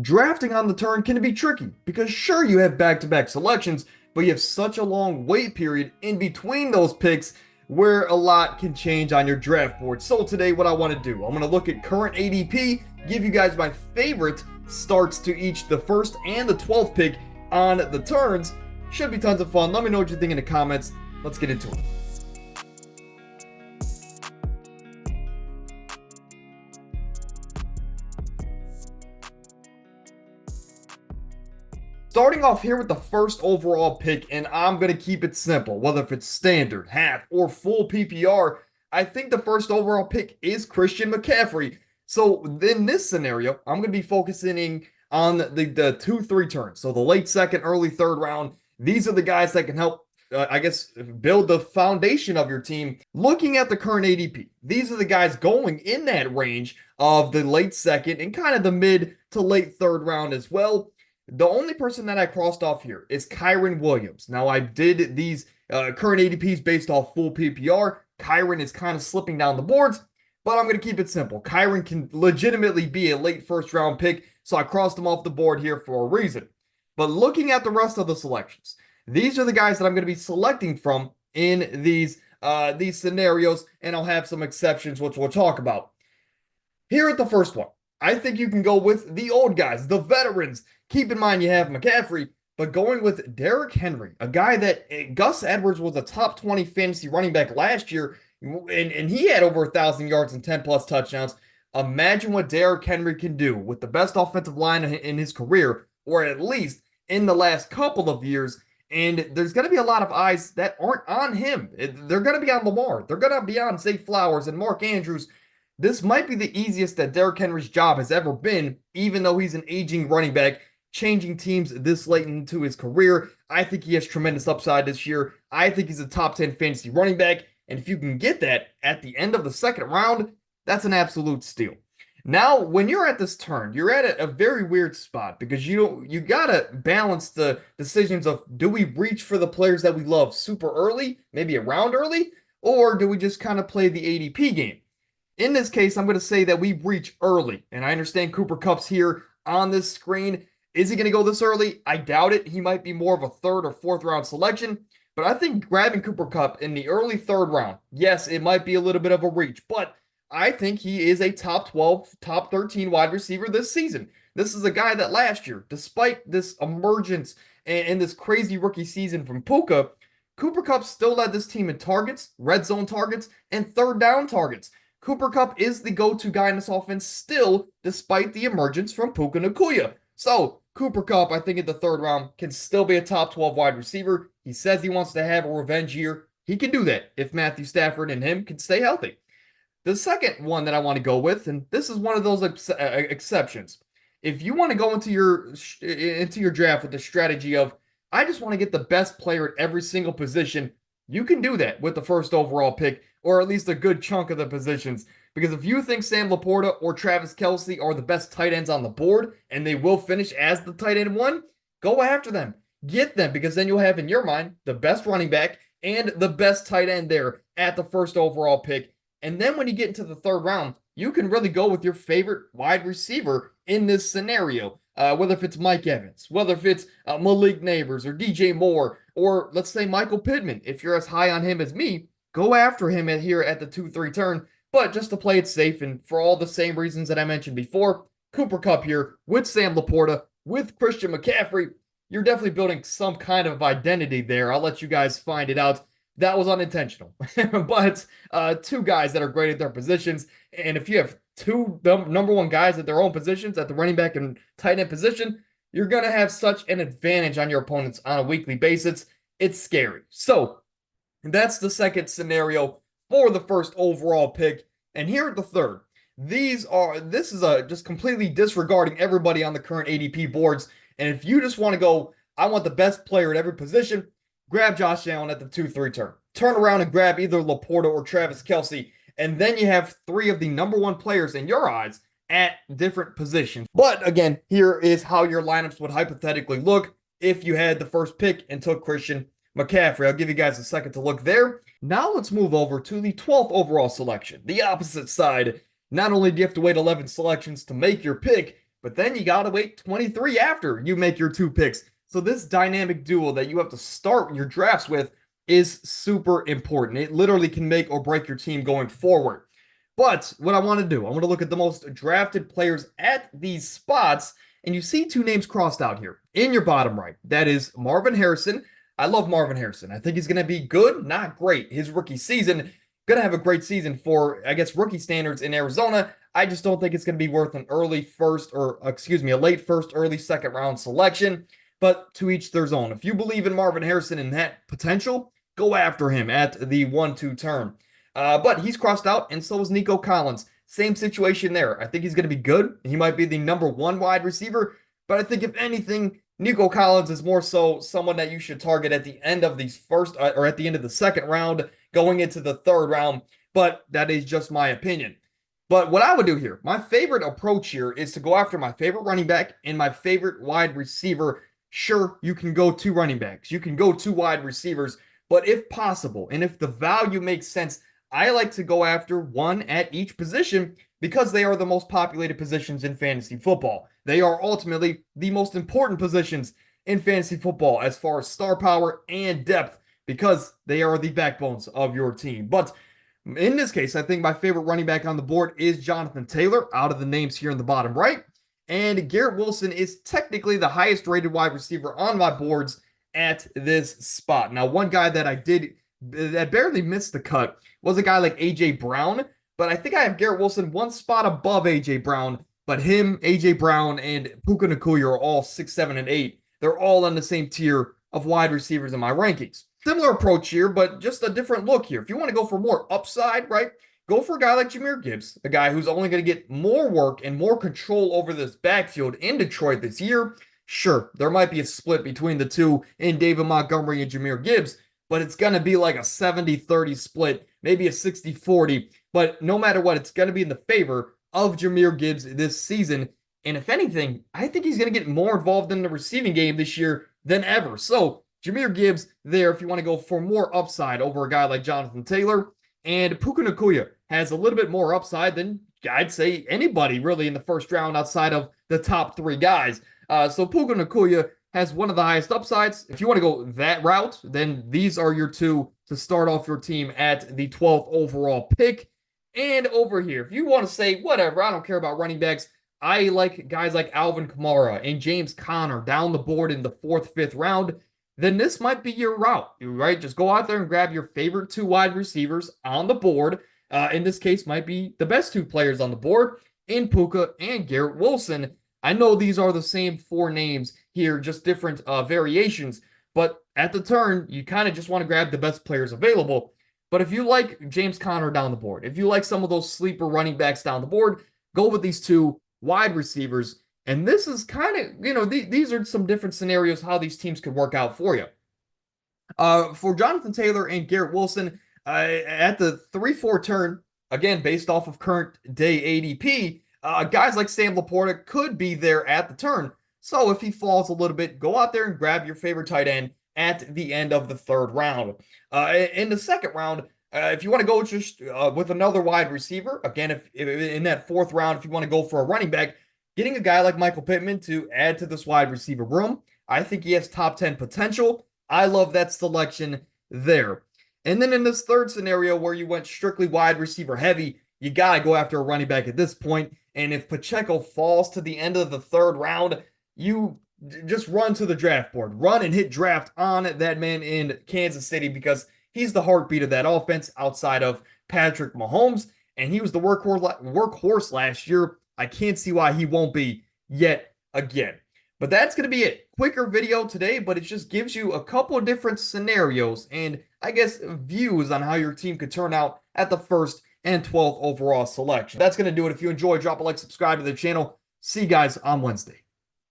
Drafting on the turn can be tricky because sure you have back-to-back selections, but you have such a long wait period in between those picks where a lot can change on your draft board. So today what I want to do, I'm going to look at current ADP, give you guys my favorite starts to each the first and the 12th pick on the turns. Should be tons of fun. Let me know what you think in the comments. Let's get into it. Starting off here with the first overall pick, and I'm going to keep it simple. Whether if it's standard, half, or full PPR, I think the first overall pick is Christian McCaffrey. So in this scenario, I'm going to be focusing on the 2-3 turns. So the late second, early third round. These are the guys that can help, build the foundation of your team. Looking at the current ADP, these are the guys going in that range of the late second and kind of the mid to late third round as well. The only person that I crossed off here is Kyren Williams. Now, I did these current ADPs based off full PPR. Kyren is kind of slipping down the boards, but I'm going to keep it simple. Kyren can legitimately be a late first round pick, so I crossed him off the board here for a reason. But looking at the rest of the selections, these are the guys that I'm going to be selecting from in these scenarios, and I'll have some exceptions, which we'll talk about. Here at the first one, I think you can go with the old guys, the veterans. Keep in mind you have McCaffrey, but going with Derrick Henry, a guy that Gus Edwards was a top 20 fantasy running back last year, and he had over 1,000 yards and 10 plus touchdowns. Imagine what Derrick Henry can do with the best offensive line in his career, or at least in the last couple of years. And there's going to be a lot of eyes that aren't on him. They're going to be on Lamar. They're going to be on Zay Flowers and Mark Andrews. This might be the easiest that Derrick Henry's job has ever been, even though he's an aging running back, changing teams this late into his career. I think he has tremendous upside this year. I think he's a top 10 fantasy running back, and if you can get that at the end of the second round, that's an absolute steal. Now, when you're at this turn, you're at a very weird spot because you gotta balance the decisions of, do we reach for the players that we love super early, maybe a round early, or do we just kind of play the ADP game? In this case, I'm going to say that we reach early, and I understand Cooper Kupp's here on this screen. Is he going to go this early? I doubt it. He might be more of a third or fourth round selection, but I think grabbing Cooper Kupp in the early third round, yes, it might be a little bit of a reach, but I think he is a top 12, top 13 wide receiver this season. This is a guy that last year, despite this emergence and this crazy rookie season from Puka, Cooper Kupp still led this team in targets, red zone targets, and third down targets. Cooper Kupp is the go-to guy in this offense still, despite the emergence from Puka Nacua. So, Cooper Kupp, I think in the third round, can still be a top 12 wide receiver. He says he wants to have a revenge year. He can do that if Matthew Stafford and him can stay healthy. The second one that I want to go with, and this is one of those exceptions. If you want to go into your draft with the strategy of, I just want to get the best player at every single position, you can do that with the first overall pick, or at least a good chunk of the positions. Because if you think Sam Laporta or Travis Kelce are the best tight ends on the board, and they will finish as the tight end one, go after them. Get them, because then you'll have in your mind the best running back and the best tight end there at the first overall pick. And then when you get into the third round, you can really go with your favorite wide receiver in this scenario. Whether if it's Mike Evans, whether if it's Malik Neighbors or DJ Moore, or let's say Michael Pittman. If you're as high on him as me, go after him here at the 2-3 turn. But just to play it safe and for all the same reasons that I mentioned before, Cooper Kupp here with Sam Laporta, with Christian McCaffrey, you're definitely building some kind of identity there. I'll let you guys find it out. That was unintentional. But two guys that are great at their positions. And if you have two number one guys at their own positions, at the running back and tight end position, you're going to have such an advantage on your opponents on a weekly basis. It's scary. So that's the second scenario for the first overall pick. And here at the third, this is just completely disregarding everybody on the current ADP boards. And if you just want to go, I want the best player at every position, grab Josh Allen at the 2-3 turn. Turn around and grab either Laporta or Travis Kelce. And then you have three of the number one players in your eyes at different positions. But again, here is how your lineups would hypothetically look if you had the first pick and took Christian McCaffrey. I'll give you guys a second to look there. Now let's move over to the 12th overall selection, the opposite side. Not only do you have to wait 11 selections to make your pick, but then you got to wait 23 after you make your two picks. So this dynamic duo that you have to start your drafts with is super important. It literally can make or break your team going forward. But what I want to do, I want to look at the most drafted players at these spots, and you see two names crossed out here in your bottom right. That is Marvin Harrison. I love Marvin Harrison. I think he's going to be good, not great. His rookie season, going to have a great season for, I guess, rookie standards in Arizona. I just don't think it's going to be worth an early first or, excuse me, a late first, early second round selection. But to each their own. If you believe in Marvin Harrison and that potential, go after him at the 1-2 turn. But he's crossed out, and so is Nico Collins. Same situation there. I think he's going to be good. He might be the number one wide receiver, but I think if anything, Nico Collins is more so someone that you should target at the end of these first or at the end of the second round, going into the third round. But that is just my opinion. But what I would do here, my favorite approach here is to go after my favorite running back and my favorite wide receiver. Sure, you can go two running backs, you can go two wide receivers, but if possible, and if the value makes sense, I like to go after one at each position because they are the most populated positions in fantasy football. They are ultimately the most important positions in fantasy football as far as star power and depth because they are the backbones of your team. But in this case, I think my favorite running back on the board is Jonathan Taylor out of the names here in the bottom right. And Garrett Wilson is technically the highest rated wide receiver on my boards at this spot. Now, one guy that barely missed the cut was a guy like A.J. Brown, but I think I have Garrett Wilson one spot above A.J. Brown, but him, A.J. Brown, and Puka Nacua are all 6, 7, and 8. They're all on the same tier of wide receivers in my rankings. Similar approach here, but just a different look here. If you want to go for more upside, right, go for a guy like Jahmyr Gibbs, a guy who's only going to get more work and more control over this backfield in Detroit this year. Sure, there might be a split between the two in David Montgomery and Jahmyr Gibbs, but it's going to be like a 70-30 split, maybe a 60-40. But no matter what, it's going to be in the favor of Jahmyr Gibbs this season. And if anything, I think he's going to get more involved in the receiving game this year than ever. So Jahmyr Gibbs there if you want to go for more upside over a guy like Jonathan Taylor. And Puka Nacua has a little bit more upside than I'd say anybody really in the first round outside of the top three guys. So Puka Nacua has one of the highest upsides. If you want to go that route, then these are your two to start off your team at the 12th overall pick. And over here, if you want to say, whatever, I don't care about running backs, I like guys like Alvin Kamara and James Conner down the board in the 4th, 5th round, then this might be your route, right? Just go out there and grab your favorite two wide receivers on the board. In this case, might be the best two players on the board in Puka and Garrett Wilson. I know these are the same four names here, just different variations, but at the turn, you kind of just want to grab the best players available. But if you like James Conner down the board, if you like some of those sleeper running backs down the board, go with these two wide receivers. And this is kind of, these are some different scenarios how these teams could work out for you. For Jonathan Taylor and Garrett Wilson, at the 3-4 turn, again, based off of current day ADP, guys like Sam Laporta could be there at the turn. So if he falls a little bit, go out there and grab your favorite tight end at the end of the 3rd round. In the 2nd round, if you want to go just with another wide receiver, again, if in that 4th round, if you want to go for a running back, getting a guy like Michael Pittman to add to this wide receiver room, I think he has top 10 potential. I love that selection there. And then in this 3rd scenario where you went strictly wide receiver heavy, you got to go after a running back at this point. And if Pacheco falls to the end of the 3rd round, you just run to the draft board. Run and hit draft on that man in Kansas City because he's the heartbeat of that offense outside of Patrick Mahomes. And he was the workhorse last year. I can't see why he won't be yet again. But that's going to be it. Quicker video today, but it just gives you a couple of different scenarios and I guess views on how your team could turn out at the 1st and 12th overall selection. That's going to do it. If you enjoyed, drop a like, subscribe to the channel. See you guys on Wednesday.